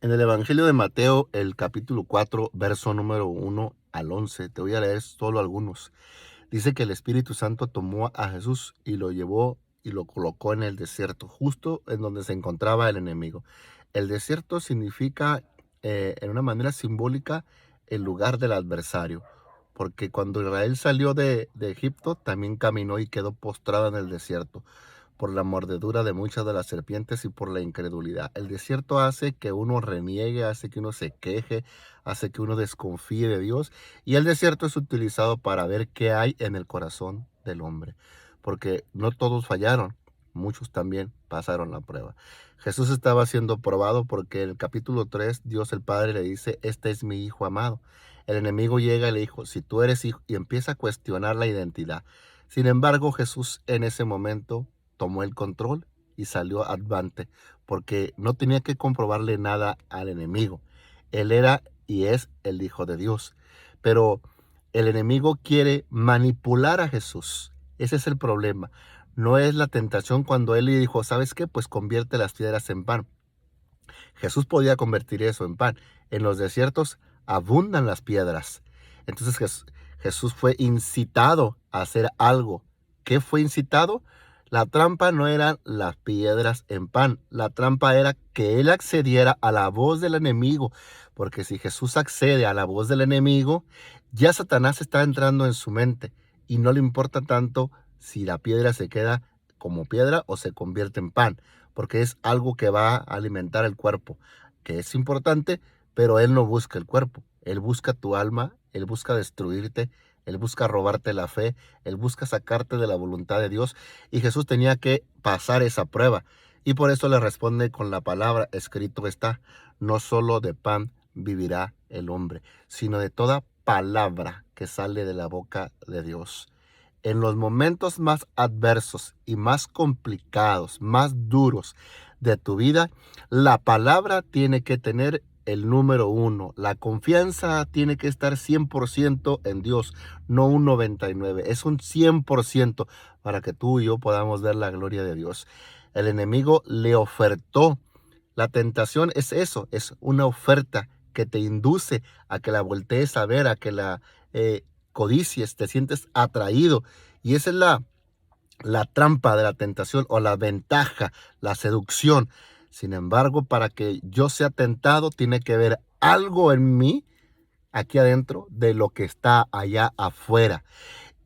En el Evangelio de Mateo, el capítulo 4, verso número 1 al 11, te voy a leer solo algunos. Dice que el Espíritu Santo tomó a Jesús y lo llevó y lo colocó en el desierto, justo en donde se encontraba el enemigo. El desierto significa, en una manera simbólica, el lugar del adversario, porque cuando Israel salió de Egipto, también caminó y quedó postrado en el desierto por la mordedura de muchas de las serpientes y por la incredulidad. El desierto hace que uno reniegue, hace que uno se queje, hace que uno desconfíe de Dios, y el desierto es utilizado para ver qué hay en el corazón del hombre, porque no todos fallaron, muchos también pasaron la prueba. Jesús estaba siendo probado porque en el capítulo 3 Dios el Padre le dice: este es mi hijo amado. El enemigo llega y le dijo: si tú eres hijo, y empieza a cuestionar la identidad. Sin embargo, Jesús en ese momento tomó el control y salió avante, porque no tenía que comprobarle nada al enemigo. Él era y es el Hijo de Dios. Pero el enemigo quiere manipular a Jesús. Ese es el problema. No es la tentación cuando él le dijo: ¿sabes qué? Pues convierte las piedras en pan. Jesús podía convertir eso en pan. En los desiertos abundan las piedras. Entonces Jesús fue incitado a hacer algo. ¿Qué fue incitado? La trampa no eran las piedras en pan. La trampa era que él accediera a la voz del enemigo. Porque si Jesús accede a la voz del enemigo, ya Satanás está entrando en su mente. Y no le importa tanto si la piedra se queda como piedra o se convierte en pan, porque es algo que va a alimentar el cuerpo, que es importante, pero él no busca el cuerpo, él busca tu alma, él busca destruirte, él busca robarte la fe, él busca sacarte de la voluntad de Dios, y Jesús tenía que pasar esa prueba, y por eso le responde con la palabra: escrito está, no solo de pan vivirá el hombre, sino de toda palabra que sale de la boca de Dios. En los momentos más adversos y más complicados, más duros de tu vida, la palabra tiene que tener el número uno. La confianza tiene que estar 100% en Dios, no un 99%. Es un 100% para que tú y yo podamos ver la gloria de Dios. El enemigo le ofertó. La tentación es eso, es una oferta que te induce a que la voltees a ver, a que la codicies, te sientes atraído. Y esa es la trampa de la tentación, o la ventaja, la seducción. Sin embargo, para que yo sea tentado, tiene que haber algo en mí, aquí adentro, de lo que está allá afuera.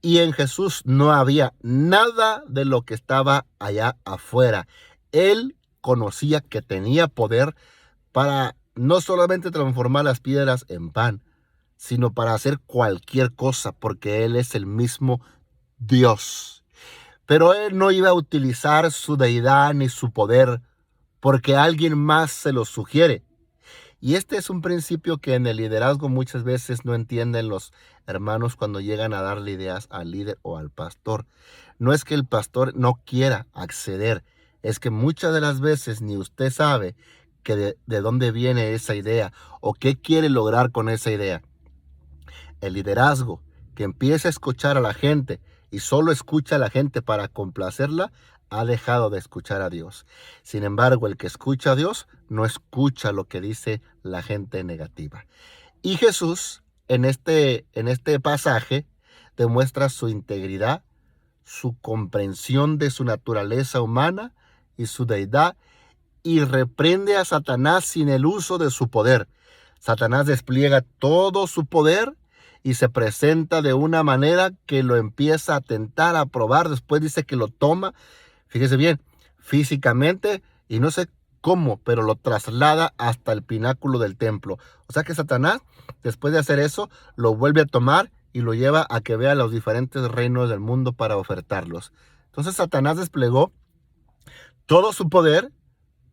Y en Jesús no había nada de lo que estaba allá afuera. Él conocía que tenía poder para no solamente transformar las piedras en pan, sino para hacer cualquier cosa, porque Él es el mismo Dios. Pero Él no iba a utilizar su deidad ni su poder porque alguien más se lo sugiere. Y este es un principio que en el liderazgo muchas veces no entienden los hermanos cuando llegan a darle ideas al líder o al pastor. No es que el pastor no quiera acceder, es que muchas de las veces ni usted sabe que de dónde viene esa idea o qué quiere lograr con esa idea. El liderazgo que empieza a escuchar a la gente y solo escucha a la gente para complacerla, ha dejado de escuchar a Dios. Sin embargo, el que escucha a Dios no escucha lo que dice la gente negativa. Y Jesús, en este pasaje, demuestra su integridad, su comprensión de su naturaleza humana y su deidad, y reprende a Satanás sin el uso de su poder. Satanás despliega todo su poder y se presenta de una manera que lo empieza a tentar, a probar. Después dice que lo toma, fíjese bien, físicamente, y no sé cómo, pero lo traslada hasta el pináculo del templo. O sea que Satanás, después de hacer eso, lo vuelve a tomar y lo lleva a que vea los diferentes reinos del mundo para ofertarlos. Entonces Satanás desplegó todo su poder,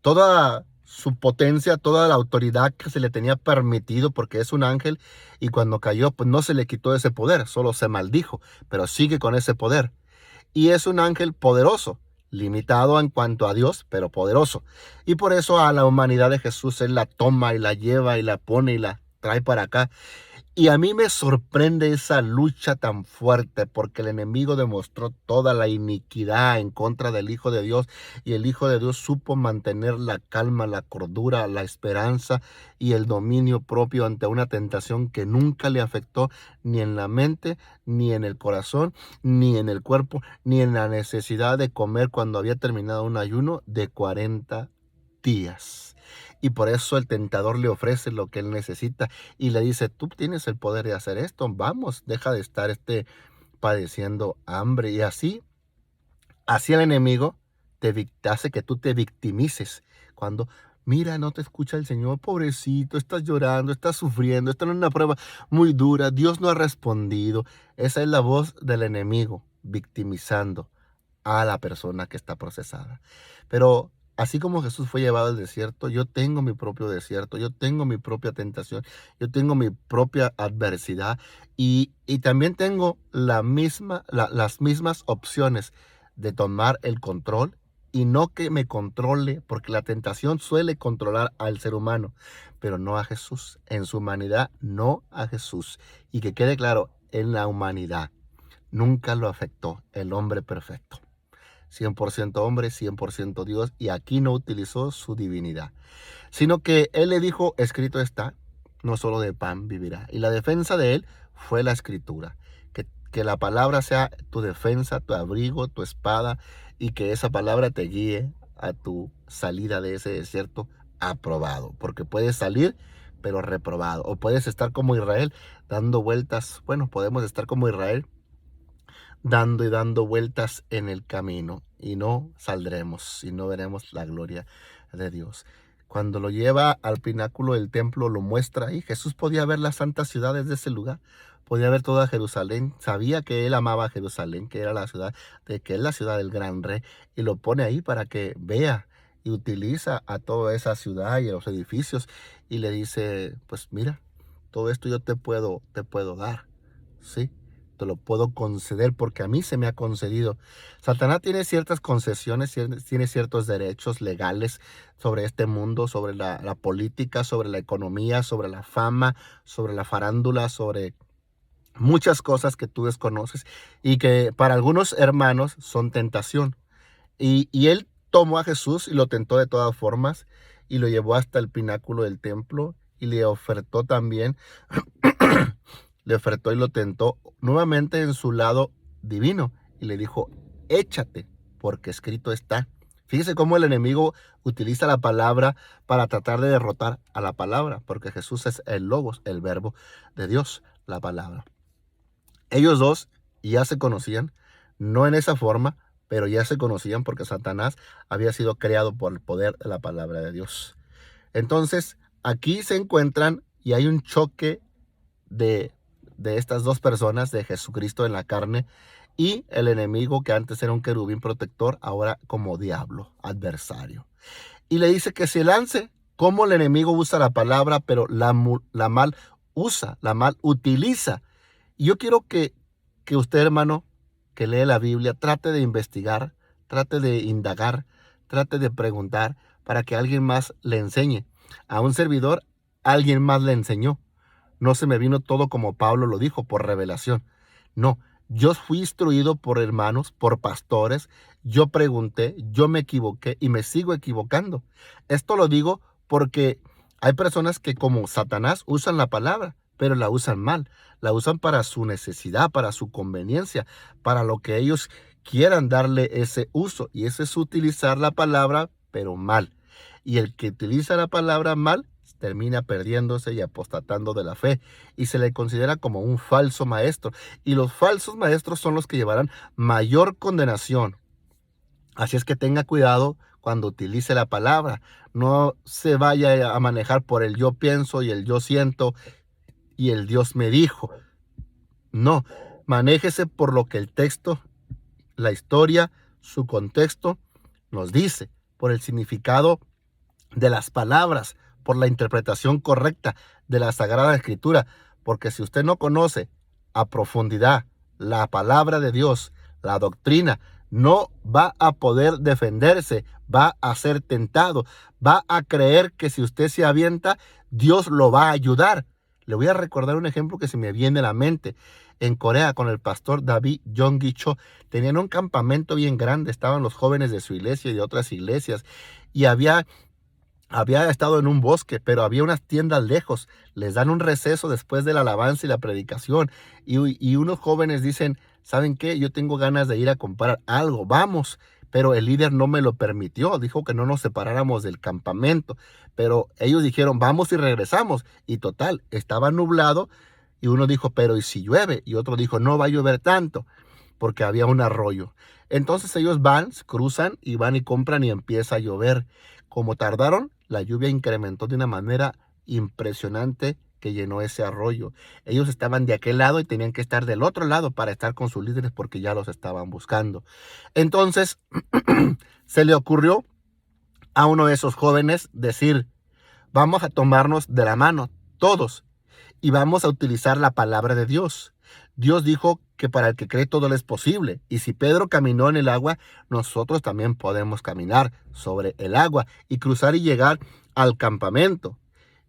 toda su potencia, toda la autoridad que se le tenía permitido, porque es un ángel, y cuando cayó, pues no se le quitó ese poder, solo se maldijo, pero sigue con ese poder. Y es un ángel poderoso, limitado en cuanto a Dios, pero poderoso. Y por eso a la humanidad de Jesús Él la toma y la lleva y la pone y la trae para acá. Y a mí me sorprende esa lucha tan fuerte porque el enemigo demostró toda la iniquidad en contra del Hijo de Dios y el Hijo de Dios supo mantener la calma, la cordura, la esperanza y el dominio propio ante una tentación que nunca le afectó ni en la mente, ni en el corazón, ni en el cuerpo, ni en la necesidad de comer cuando había terminado un ayuno de 40 días. Y por eso el tentador le ofrece lo que él necesita y le dice, tú tienes el poder de hacer esto, vamos, deja de estar padeciendo hambre. Y así el enemigo hace que tú te victimices. Cuando, mira, no te escucha el Señor, pobrecito, estás llorando, estás sufriendo, estás en una prueba muy dura, Dios no ha respondido. Esa es la voz del enemigo, victimizando a la persona que está procesada. Pero así como Jesús fue llevado al desierto, yo tengo mi propio desierto, yo tengo mi propia tentación, yo tengo mi propia adversidad y también tengo las mismas opciones de tomar el control y no que me controle, porque la tentación suele controlar al ser humano, pero no a Jesús. En su humanidad, no a Jesús. Y que quede claro, en la humanidad nunca lo afectó el hombre perfecto. 100% hombre, 100% Dios, y aquí no utilizó su divinidad, sino que él le dijo, escrito está, no solo de pan vivirá. Y la defensa de él fue la escritura, que la palabra sea tu defensa, tu abrigo, tu espada, y que esa palabra te guíe a tu salida de ese desierto aprobado, porque puedes salir pero reprobado, o puedes estar como Israel dando vueltas. Bueno, podemos estar como Israel dando y dando vueltas en el camino y no saldremos y no veremos la gloria de Dios. Cuando lo lleva al pináculo del templo, lo muestra ahí. Jesús podía ver las santas ciudades de ese lugar, podía ver toda Jerusalén, sabía que él amaba Jerusalén, que era la ciudad, que es la ciudad del gran rey, y lo pone ahí para que vea y utiliza a toda esa ciudad y a los edificios y le dice, pues mira, todo esto yo te puedo dar, ¿sí? Te lo puedo conceder porque a mí se me ha concedido. Satanás tiene ciertas concesiones, tiene ciertos derechos legales sobre este mundo, sobre la política, sobre la economía, sobre la fama, sobre la farándula, sobre muchas cosas que tú desconoces y que para algunos hermanos son tentación. Y él tomó a Jesús y lo tentó de todas formas y lo llevó hasta el pináculo del templo y le ofertó también le ofertó y lo tentó nuevamente en su lado divino y le dijo, échate, porque escrito está. Fíjese cómo el enemigo utiliza la palabra para tratar de derrotar a la palabra, porque Jesús es el logos, el verbo de Dios, la palabra. Ellos dos ya se conocían, no en esa forma, pero ya se conocían porque Satanás había sido creado por el poder de la palabra de Dios. Entonces, aquí se encuentran y hay un choque de estas dos personas, de Jesucristo en la carne y el enemigo que antes era un querubín protector, ahora como diablo, adversario. Y le dice que se lance, como el enemigo usa la palabra, pero la mal usa, la mal utiliza. Y yo quiero que usted, hermano, que lee la Biblia, trate de investigar, trate de indagar, trate de preguntar para que alguien más le enseñe. A un servidor, alguien más le enseñó. No se me vino todo como Pablo lo dijo, por revelación. No, yo fui instruido por hermanos, por pastores. Yo pregunté, yo me equivoqué y me sigo equivocando. Esto lo digo porque hay personas que como Satanás usan la palabra, pero la usan mal. La usan para su necesidad, para su conveniencia, para lo que ellos quieran darle ese uso. Y eso es utilizar la palabra, pero mal. Y el que utiliza la palabra mal termina perdiéndose y apostatando de la fe y se le considera como un falso maestro, y los falsos maestros son los que llevarán mayor condenación. Así es que tenga cuidado cuando utilice la palabra, no se vaya a manejar por el yo pienso y el yo siento y el Dios me dijo. No, manéjese por lo que el texto, la historia, su contexto nos dice, por el significado de las palabras, por la interpretación correcta de la Sagrada Escritura, porque si usted no conoce a profundidad la palabra de Dios, la doctrina, no va a poder defenderse, va a ser tentado, va a creer que si usted se avienta, Dios lo va a ayudar. Le voy a recordar un ejemplo que se me viene a la mente. En Corea, con el pastor David Yonggi Cho, tenían un campamento bien grande, estaban los jóvenes de su iglesia y de otras iglesias, y había estado en un bosque, pero había unas tiendas lejos. Les dan un receso después de la alabanza y la predicación. Y unos jóvenes dicen, ¿saben qué? Yo tengo ganas de ir a comprar algo, vamos. Pero el líder no me lo permitió, dijo que no nos separáramos del campamento. Pero ellos dijeron, vamos y regresamos. Y total, estaba nublado. Y uno dijo, pero ¿y si llueve? Y otro dijo, no va a llover tanto, porque había un arroyo. Entonces ellos van, cruzan y van y compran y empieza a llover. Como tardaron, la lluvia incrementó de una manera impresionante que llenó ese arroyo. Ellos estaban de aquel lado y tenían que estar del otro lado para estar con sus líderes porque ya los estaban buscando. Entonces se le ocurrió a uno de esos jóvenes decir, vamos a tomarnos de la mano todos y vamos a utilizar la palabra de Dios. Dios dijo que para el que cree todo le es posible. Y si Pedro caminó en el agua, nosotros también podemos caminar sobre el agua y cruzar y llegar al campamento.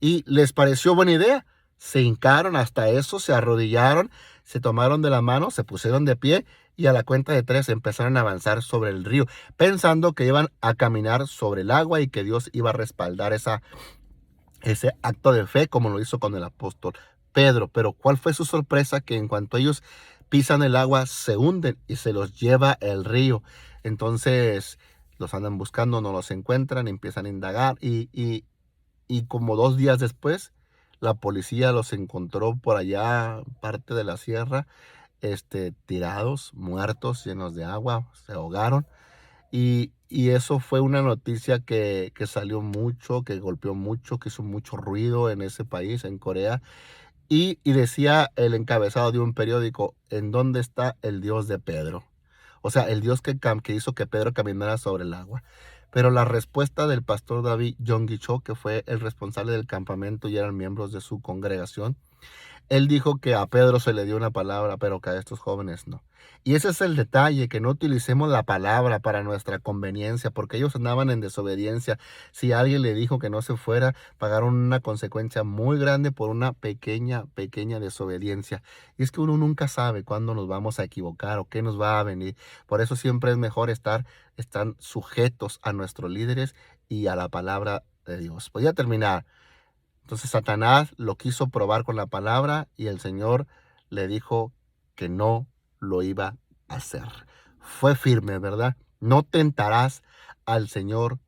Y les pareció buena idea. Se hincaron hasta eso, se arrodillaron, se tomaron de la mano, se pusieron de pie y a la cuenta de 3 empezaron a avanzar sobre el río, pensando que iban a caminar sobre el agua y que Dios iba a respaldar ese acto de fe como lo hizo con el apóstol Pedro. Pero ¿cuál fue su sorpresa? Que en cuanto ellos pisan el agua, se hunden y se los lleva el río. Entonces los andan buscando, no los encuentran, empiezan a indagar y como 2 días después, la policía los encontró por allá, parte de la sierra, tirados, muertos, llenos de agua, se ahogaron. Y eso fue una noticia que salió mucho, que golpeó mucho, que hizo mucho ruido en ese país, en Corea. Y decía el encabezado de un periódico, ¿en dónde está el Dios de Pedro? O sea, el Dios que hizo que Pedro caminara sobre el agua. Pero la respuesta del pastor David Yonggi Cho, que fue el responsable del campamento y eran miembros de su congregación, él dijo que a Pedro se le dio una palabra, pero que a estos jóvenes no. Y ese es el detalle, que no utilicemos la palabra para nuestra conveniencia, porque ellos andaban en desobediencia. Si alguien le dijo que no se fuera, pagaron una consecuencia muy grande por una pequeña, pequeña desobediencia. Y es que uno nunca sabe cuándo nos vamos a equivocar o qué nos va a venir. Por eso siempre es mejor estar sujetos a nuestros líderes y a la palabra de Dios. Voy a terminar. Entonces Satanás lo quiso probar con la palabra y el Señor le dijo que no lo iba a hacer. Fue firme, ¿verdad? No tentarás al Señor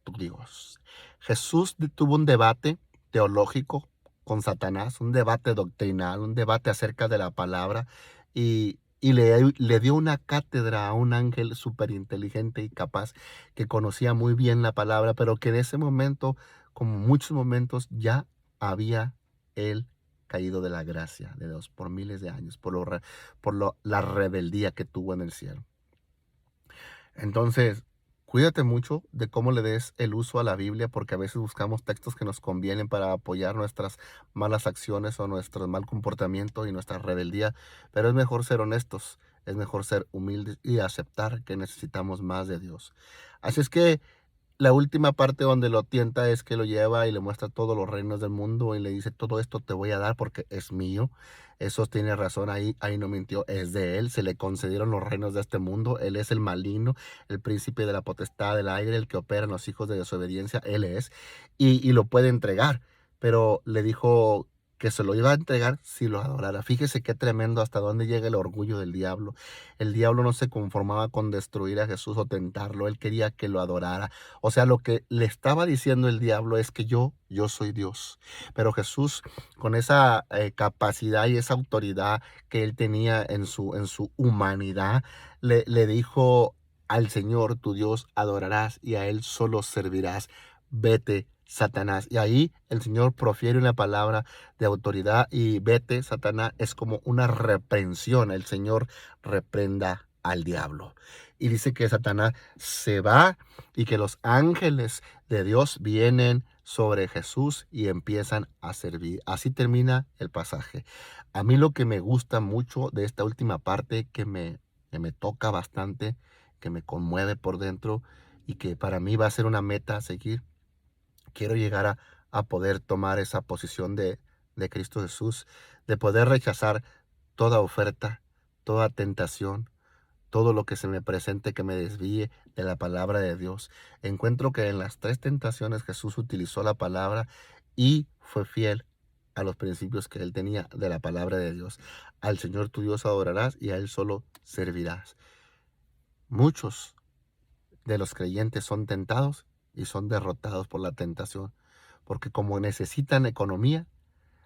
tu Dios. Jesús tuvo un debate teológico con Satanás, un debate doctrinal, un debate acerca de la palabra y le dio una cátedra a un ángel súper inteligente y capaz que conocía muy bien la palabra, pero que en ese momento, como muchos momentos, ya había él caído de la gracia de Dios por miles de años, la rebeldía que tuvo en el cielo. Entonces, cuídate mucho de cómo le des el uso a la Biblia, porque a veces buscamos textos que nos convienen para apoyar nuestras malas acciones o nuestro mal comportamiento y nuestra rebeldía, pero es mejor ser honestos, es mejor ser humildes y aceptar que necesitamos más de Dios. Así es que la última parte donde lo tienta es que lo lleva y le muestra todos los reinos del mundo y le dice, todo esto te voy a dar porque es mío. Eso tiene razón, ahí no mintió, es de él, se le concedieron los reinos de este mundo, él es el maligno, el príncipe de la potestad del aire, el que opera en los hijos de desobediencia, él es, y lo puede entregar, pero le dijo que se lo iba a entregar si lo adorara. Fíjese qué tremendo hasta dónde llega el orgullo del diablo. El diablo no se conformaba con destruir a Jesús o tentarlo, él quería que lo adorara. O sea, lo que le estaba diciendo el diablo es que yo soy Dios. Pero Jesús, con esa capacidad y esa autoridad que él tenía en su humanidad, le dijo al Señor, tu Dios, adorarás y a él solo servirás. Vete, Satanás. Y ahí el Señor profiere una palabra de autoridad y vete, Satanás, es como una reprensión. El Señor reprenda al diablo. Y dice que Satanás se va y que los ángeles de Dios vienen sobre Jesús y empiezan a servir. Así termina el pasaje. A mí lo que me gusta mucho de esta última parte, que me toca bastante, que me conmueve por dentro y que para mí va a ser una meta a seguir. Quiero llegar a poder tomar esa posición de Cristo Jesús, de poder rechazar toda oferta, toda tentación, todo lo que se me presente que me desvíe de la palabra de Dios. Encuentro que en las tres tentaciones Jesús utilizó la palabra y fue fiel a los principios que él tenía de la palabra de Dios. Al Señor tu Dios adorarás y a él solo servirás. Muchos de los creyentes son tentados y son derrotados por la tentación, porque como necesitan economía,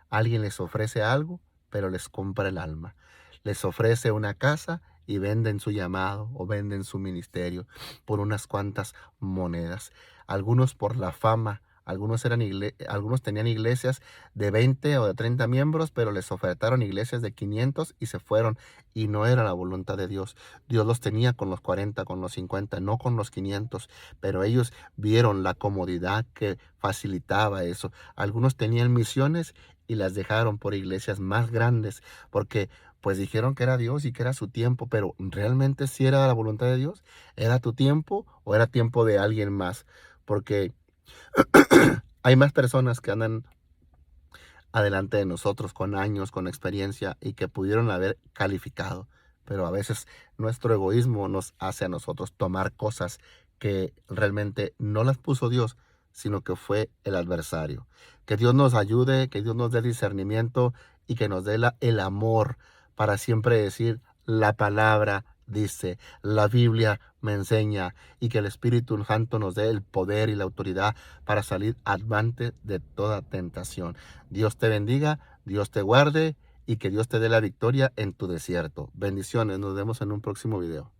alguien les ofrece algo, pero les compra el alma. Les ofrece una casa y venden su llamado o venden su ministerio por unas cuantas monedas. Algunos por la fama, algunos tenían iglesias de 20 o de 30 miembros, pero les ofertaron iglesias de 500 y se fueron. Y no era la voluntad de Dios. Dios los tenía con los 40, con los 50, no con los 500. Pero ellos vieron la comodidad que facilitaba eso. Algunos tenían misiones y las dejaron por iglesias más grandes, porque pues dijeron que era Dios y que era su tiempo, pero realmente si era la voluntad de Dios, ¿era tu tiempo o era tiempo de alguien más? Porque hay más personas que andan adelante de nosotros con años, con experiencia y que pudieron haber calificado, pero a veces nuestro egoísmo nos hace a nosotros tomar cosas que realmente no las puso Dios, sino que fue el adversario. Que Dios nos ayude, que Dios nos dé discernimiento y que nos dé el amor para siempre decir la palabra dice, la Biblia me enseña, y que el Espíritu Santo nos dé el poder y la autoridad para salir avante de toda tentación. Dios te bendiga, Dios te guarde y que Dios te dé la victoria en tu desierto. Bendiciones, nos vemos en un próximo video.